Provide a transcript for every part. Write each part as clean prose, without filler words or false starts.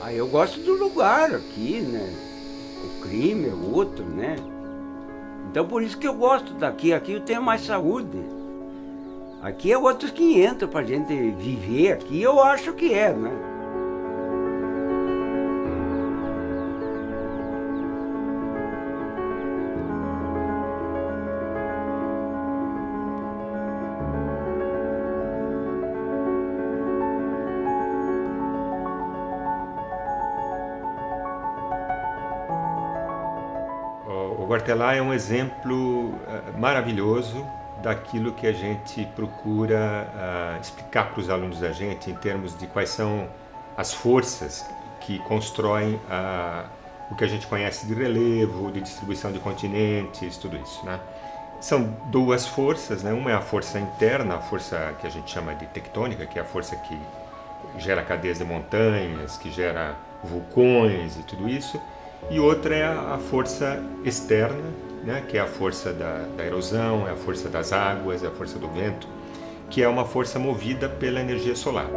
Ah, eu gosto do lugar aqui, né? O clima é outro, né? Então por isso que eu gosto daqui. Aqui eu tenho mais saúde. Aqui é outros 500 pra gente viver aqui, eu acho que é, né? O Hortelã é um exemplo maravilhoso daquilo que a gente procura explicar para os alunos da gente em termos de quais são as forças que constroem o que a gente conhece de relevo, de distribuição de continentes, tudo isso, né? São duas forças, né? Uma é a força interna, a força que a gente chama de tectônica, que é a força que gera cadeias de montanhas, que gera vulcões e tudo isso. E outra é a força externa, né, que é a força da erosão, é a força das águas, é a força do vento, que é uma força movida pela energia solar.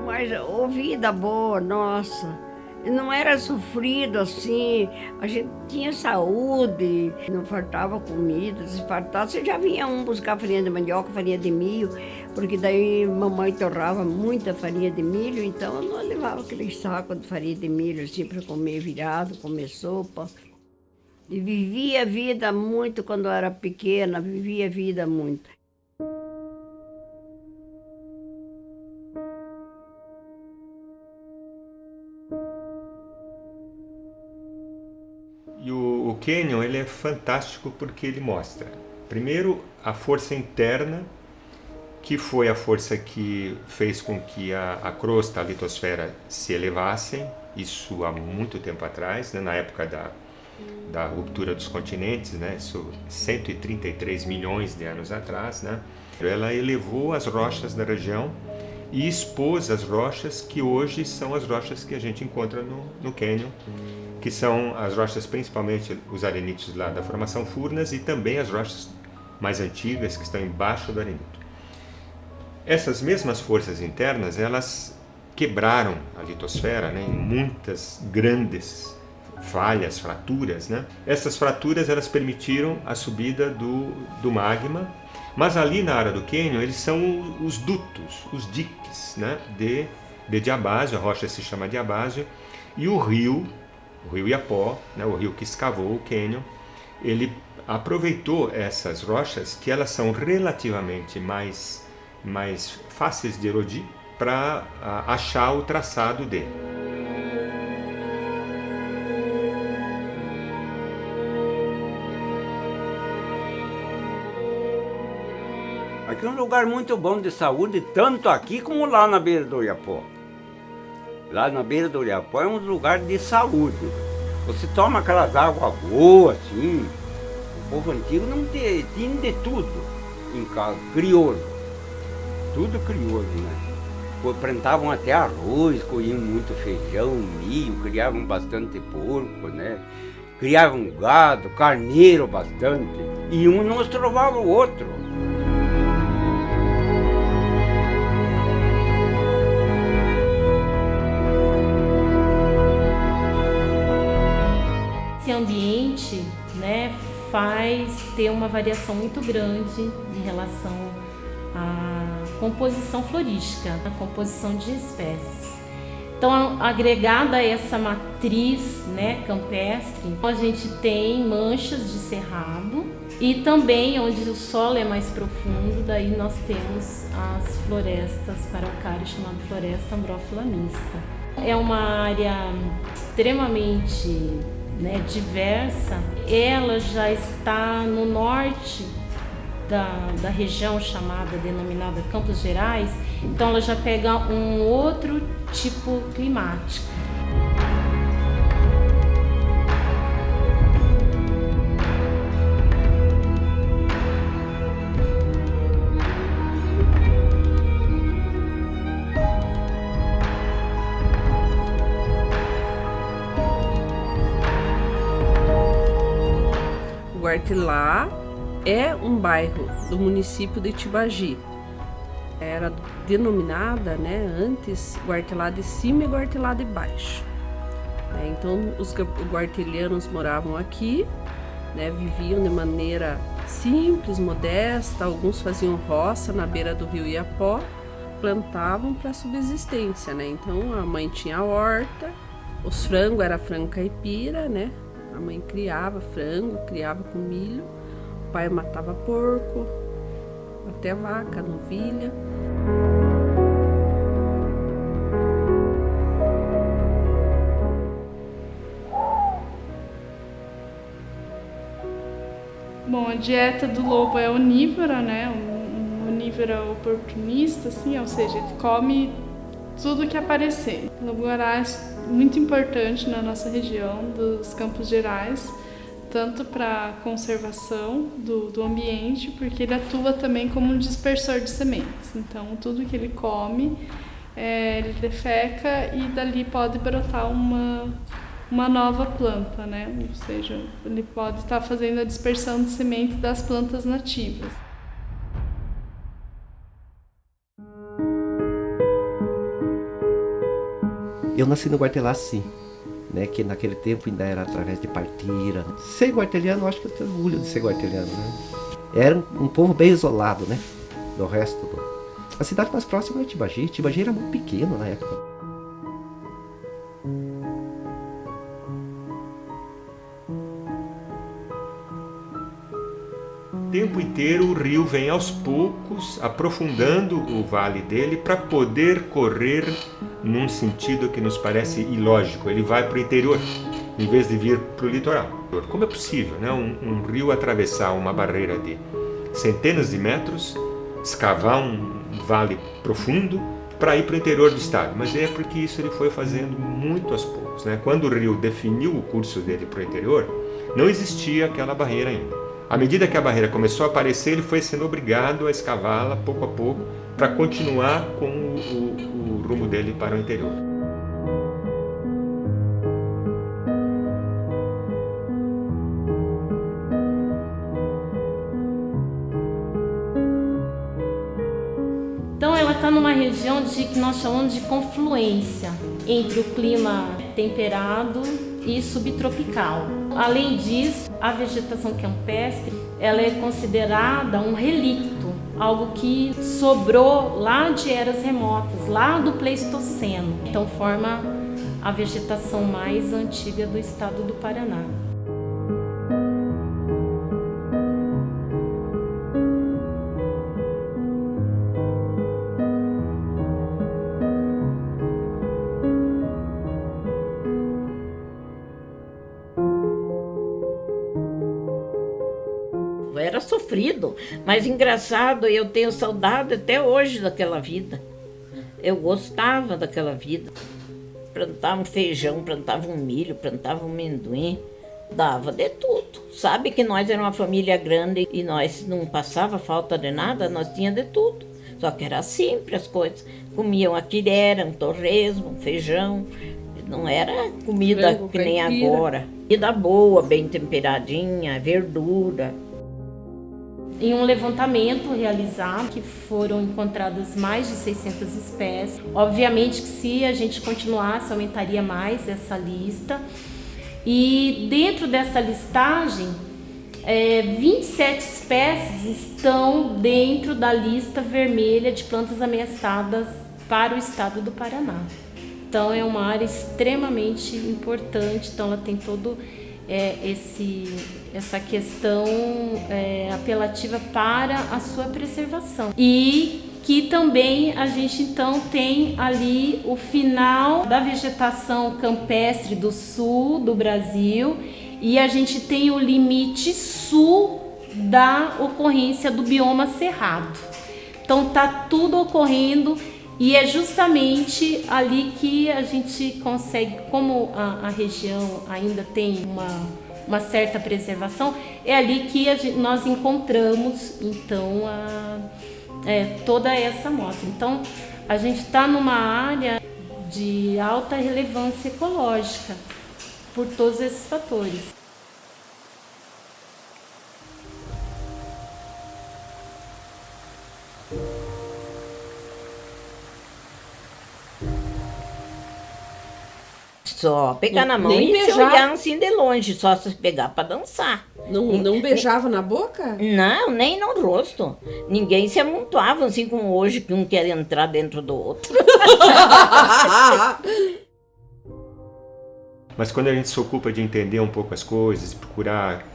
Mas ô, vida boa, nossa. Não era sofrido assim, a gente tinha saúde, não faltava comida, se faltasse já vinha um buscar farinha de mandioca, farinha de milho, porque daí mamãe torrava muita farinha de milho, então nós levava aquele saco de farinha de milho assim para comer virado, comer sopa. E vivia a vida muito quando eu era pequena, vivia a vida muito. E o Canyon ele é fantástico porque ele mostra, primeiro, a força interna, que foi a força que fez com que a crosta, a litosfera, se elevassem, isso há muito tempo atrás, né, na época da ruptura dos continentes, né, isso 133 milhões de anos atrás, né, ela elevou as rochas da região e expôs as rochas que hoje são as rochas que a gente encontra no Canyon, que são as rochas principalmente os arenítios lá da formação Furnas e também as rochas mais antigas que estão embaixo do arenito. Essas mesmas forças internas, elas quebraram a litosfera, né, em muitas grandes falhas, fraturas, né? Essas fraturas elas permitiram a subida do magma, mas ali na área do Canyon eles são os dutos, os diques, né, de diabásio, a rocha se chama diabásio, e o rio Iapó, né, o rio que escavou o Canyon, ele aproveitou essas rochas que elas são relativamente mais fáceis de erodir para achar o traçado dele. Aqui é um lugar muito bom de saúde, tanto aqui como lá na beira do Iapó. Lá na beira do Iapó é um lugar de saúde. Você toma aquelas águas boas, assim. O povo antigo não tinha de tudo em casa, crioulo. Tudo crioulo, né? Plantavam até arroz, colhiam muito feijão, milho, criavam bastante porco, né? Criavam gado, carneiro bastante. E um não estrovava o outro. Esse ambiente, né, faz ter uma variação muito grande em relação à composição florística, a composição de espécies. Então, agregada a essa matriz, né, campestre, a gente tem manchas de cerrado e também onde o solo é mais profundo, daí nós temos as florestas paraucárias, chamada floresta ambrófila mista. É uma área extremamente, né, diversa. Ela já está no norte da região denominada Campos Gerais, então ela já pega um outro tipo climático. O Hortelã é um bairro do município de Tibagi. Era denominada, né, antes Guartelá de Cima e Guartelá de Baixo. Então os guartelianos moravam aqui, né, viviam de maneira simples, modesta, alguns faziam roça na beira do rio Iapó, plantavam para subsistência, né? Então a mãe tinha horta, os frangos era frango caipira, né? A mãe criava frango, criava com milho, o pai matava porco, até vaca, novilha. Bom, a dieta do lobo é onívora, né? Um onívora oportunista, assim, ou seja, ele come tudo que aparecer. O lobo-guará é muito importante na nossa região dos Campos Gerais, tanto para a conservação do ambiente, porque ele atua também como um dispersor de sementes. Então, tudo que ele come, ele defeca e dali pode brotar uma nova planta, né? Ou seja, ele pode estar fazendo a dispersão de sementes das plantas nativas. Eu nasci no Guartelá, sim, né? Que naquele tempo ainda era através de partira. Ser guarteliano, eu acho que eu tenho orgulho de ser guarteliano, né? Era um povo bem isolado, né? Do resto A cidade mais próxima é Tibagi. Tibagi era muito pequeno na época. O tempo inteiro o rio vem aos poucos aprofundando o vale dele para poder correr num sentido que nos parece ilógico. Ele vai para o interior em vez de vir para o litoral. Como é possível, né, um rio atravessar uma barreira de centenas de metros, escavar um vale profundo para ir para o interior do estado? Mas é porque isso ele foi fazendo muito aos poucos, né? Quando o rio definiu o curso dele para o interior, não existia aquela barreira ainda. À medida que a barreira começou a aparecer, ele foi sendo obrigado a escavá-la pouco a pouco para continuar com o rumo dele para o interior. Então ela está numa região que nós chamamos de confluência entre o clima temperado e subtropical. Além disso, a vegetação campestre ela é considerada um relicto, algo que sobrou lá de eras remotas, lá do Pleistoceno. Então forma a vegetação mais antiga do estado do Paraná. Era sofrido, mas engraçado, eu tenho saudade até hoje daquela vida. Eu gostava daquela vida. Plantava um feijão, plantava um milho, plantava um amendoim, dava de tudo. Sabe que nós era uma família grande e nós não passava falta de nada, nós tínhamos de tudo. Só que era simples as coisas. Comiam a quirera, um torresmo, um feijão. Não era comida frango, que nem caipira. Agora. Comida boa, bem temperadinha, verdura. Em um levantamento realizado, que foram encontradas mais de 600 espécies. Obviamente que se a gente continuasse, aumentaria mais essa lista. E dentro dessa listagem, 27 espécies estão dentro da lista vermelha de plantas ameaçadas para o estado do Paraná. Então é uma área extremamente importante, então ela tem todo essa questão apelativa para a sua preservação. E que também a gente então tem ali o final da vegetação campestre do sul do Brasil e a gente tem o limite sul da ocorrência do bioma cerrado. Então tá tudo ocorrendo e é justamente ali que a gente consegue, como a região ainda tem uma certa preservação, é ali que nós encontramos então toda essa amostra. Então a gente está numa área de alta relevância ecológica por todos esses fatores. Só pegar na mão Nem e se beijar? olhar assim de longe, só se pegar para dançar. Não beijava na boca? Não, nem no rosto. Ninguém se amontoava assim como hoje, que um quer entrar dentro do outro. Mas quando a gente se ocupa de entender um pouco as coisas, procurar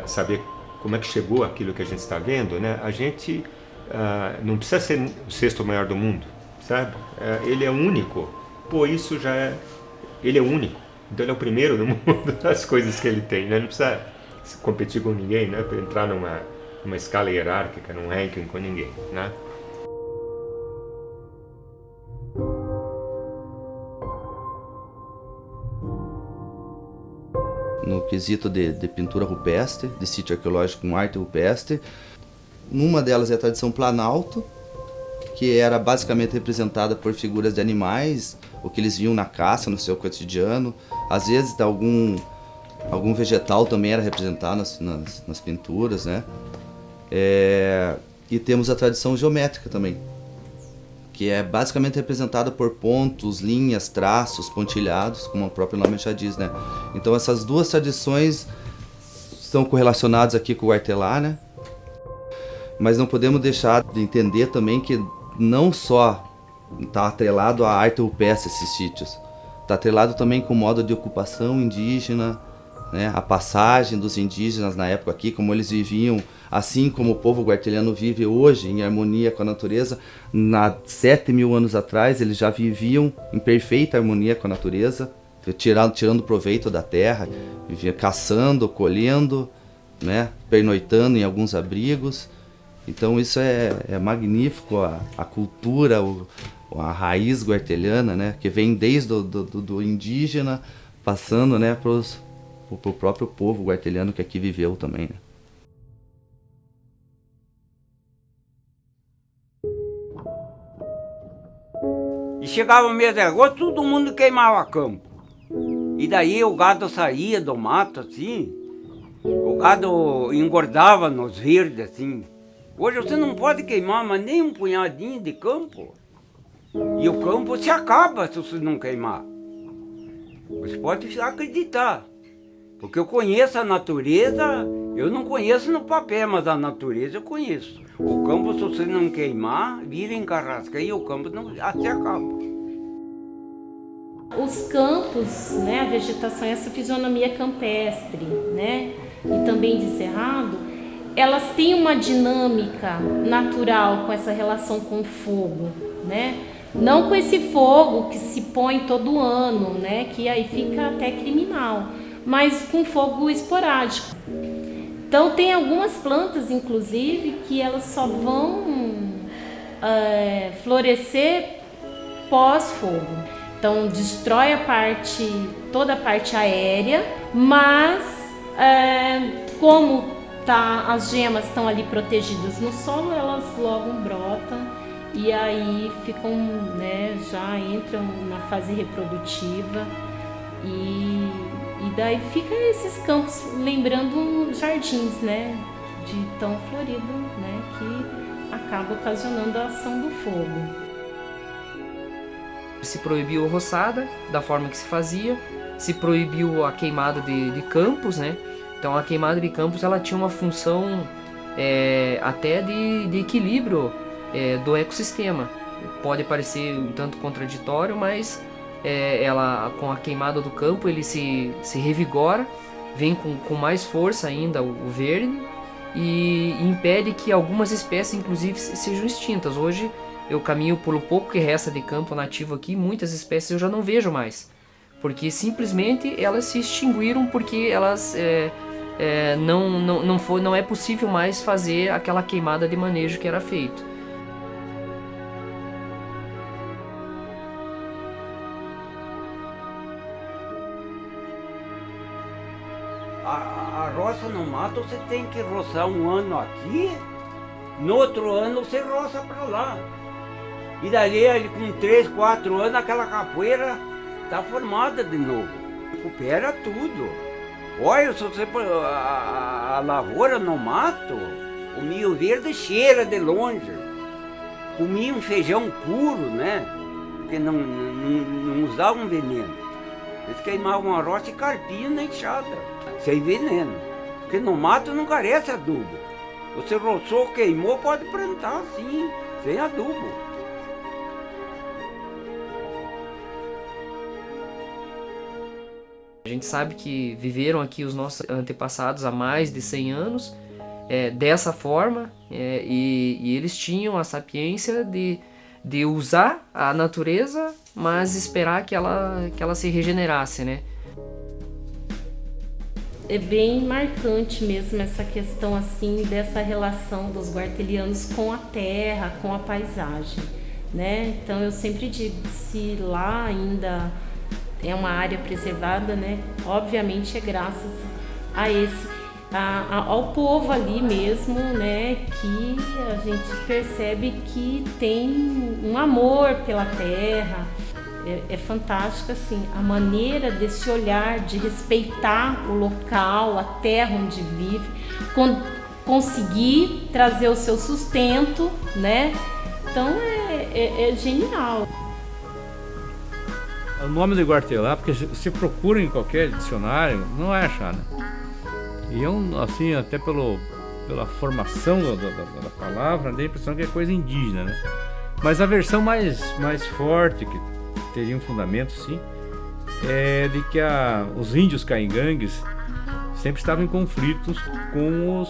saber como é que chegou aquilo que a gente está vendo, né? A gente não precisa ser o sexto maior do mundo, sabe? Ele é único. Pô, isso já é... Ele é único. Então ele é o primeiro do mundo das coisas que ele tem, né? Não precisa competir com ninguém, né? Para entrar numa escala hierárquica, num ranking com ninguém, né? No quesito de pintura rupestre, de sítio arqueológico com arte rupestre. Uma delas é a tradição Planalto, que era basicamente representada por figuras de animais, o que eles viam na caça, no seu cotidiano. Às vezes algum vegetal também era representado nas pinturas, né? E temos a tradição geométrica também, que é basicamente representada por pontos, linhas, traços, pontilhados, como o próprio nome já diz, né? Então essas duas tradições estão correlacionadas aqui com o Guartelá, né? Mas não podemos deixar de entender também que não só está atrelado à arte rupestre esses sítios, está atrelado também com o modo de ocupação indígena, né? A passagem dos indígenas na época aqui, como eles viviam, assim como o povo guarteliano vive hoje, em harmonia com a natureza. 7.000 anos atrás, eles já viviam em perfeita harmonia com a natureza, tirando proveito da terra, viviam caçando, colhendo, né? Pernoitando em alguns abrigos. Então isso é magnífico, a cultura, a raiz guarteliana, né? Que vem desde do indígena, passando, né, para o próprio povo guarteliano que aqui viveu também, né? E chegava o mês de agosto, todo mundo queimava campo. E daí o gado saía do mato, assim, o gado engordava nos verdes, assim. Hoje você não pode queimar mas nem um punhadinho de campo. E o campo se acaba se você não queimar. Você pode acreditar. Porque eu conheço a natureza, eu não conheço no papel, mas a natureza eu conheço. O campo, se você não queimar, vira em carrasca e o campo não, se acaba. Os campos, né, a vegetação, essa fisionomia campestre, né, e também de cerrado, elas têm uma dinâmica natural com essa relação com o fogo, né? Não com esse fogo que se põe todo ano, né, que aí fica até criminal, mas com fogo esporádico. Então tem algumas plantas, inclusive, que elas só vão florescer pós-fogo. Então destrói toda a parte aérea, mas como as gemas estão ali protegidas no solo, elas logo brotam e aí ficam, né, já entram na fase reprodutiva e daí fica esses campos lembrando jardins, né, de tão florido, né, que acaba ocasionando a ação do fogo. Se proibiu a roçada da forma que se fazia, se proibiu a queimada de campos, né? Então a queimada de campos ela tinha uma função até de equilíbrio do ecossistema. Pode parecer um tanto contraditório, mas ela, com a queimada do campo ele se revigora, vem com mais força ainda o verde e impede que algumas espécies inclusive sejam extintas. Hoje eu caminho pelo pouco que resta de campo nativo aqui, muitas espécies eu já não vejo mais, porque simplesmente elas se extinguiram porque elas não é possível mais fazer aquela queimada de manejo que era feito. A roça no mato você tem que roçar um ano aqui, no outro ano você roça para lá. E daí, com 3, 4 anos, aquela capoeira está formada de novo. Recupera tudo. Olha, se você a lavoura no mato, o milho verde cheira de longe. Comia um feijão puro, né? Porque não usavam veneno. Eles queimavam a roça e carpinho na enxada, sem veneno. Porque no mato não carece adubo. Você roçou, queimou, pode plantar sim, sem adubo. A gente sabe que viveram aqui os nossos antepassados há mais de 100 anos dessa forma e eles tinham a sapiência de usar a natureza, mas esperar que ela se regenerasse, né? É bem marcante mesmo essa questão assim dessa relação dos guartelianos com a terra, com a paisagem, né? Então eu sempre digo, se lá ainda é uma área preservada, né? Obviamente é graças ao povo ali mesmo, né? Que a gente percebe que tem um amor pela terra. É fantástico assim, a maneira desse olhar, de respeitar o local, a terra onde vive, conseguir trazer o seu sustento, né? Então é genial. O nome de Guartelá, porque se procura em qualquer dicionário, não vai achar, né? E assim, até pela formação da palavra, dá a impressão que é coisa indígena, né? Mas a versão mais forte, que teria um fundamento, sim, é de que os índios caingangues sempre estavam em conflitos com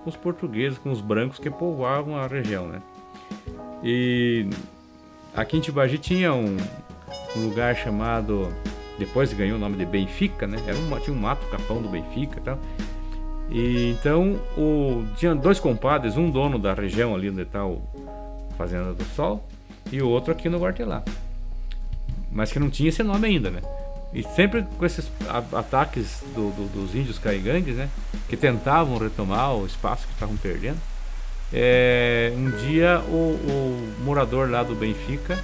os portugueses, com os brancos que povoavam a região, né? E aqui em Tibagi tinha um lugar chamado, depois ganhou o nome de Benfica, né? Tinha um mato capão do Benfica e tal. E então tinha dois compadres, um dono da região ali onde está a Fazenda do Sol e o outro aqui no Guartelá, mas que não tinha esse nome ainda, né? E sempre com esses ataques dos índios caingangues, né? Que tentavam retomar o espaço que estavam perdendo. Um dia o morador lá do Benfica,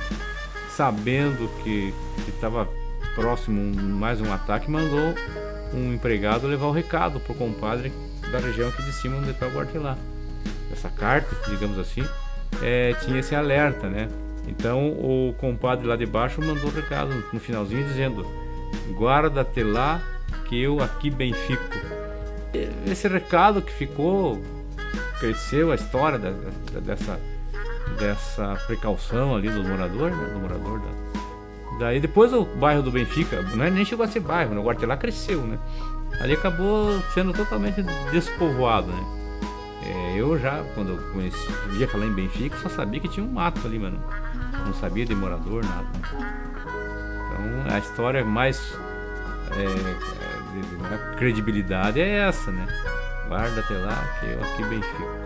sabendo que estava próximo mais um ataque, mandou um empregado levar o recado pro compadre da região aqui de cima onde está o Guartelá. Essa carta, digamos assim, tinha esse alerta, né? Então o compadre lá de baixo mandou o recado no finalzinho dizendo: guarda-te lá que eu aqui bem fico. Esse recado que ficou, cresceu a história dessa precaução ali do morador, né? Daí depois o bairro do Benfica, nem chegou a ser bairro, né? O Guartelá cresceu, né? Ali acabou sendo totalmente despovoado, né? Eu já, quando eu ia falar em Benfica, só sabia que tinha um mato ali, mano. Não sabia de morador, nada. Então a história mais de credibilidade é essa, né? Guarda-te lá que eu aqui bem fico.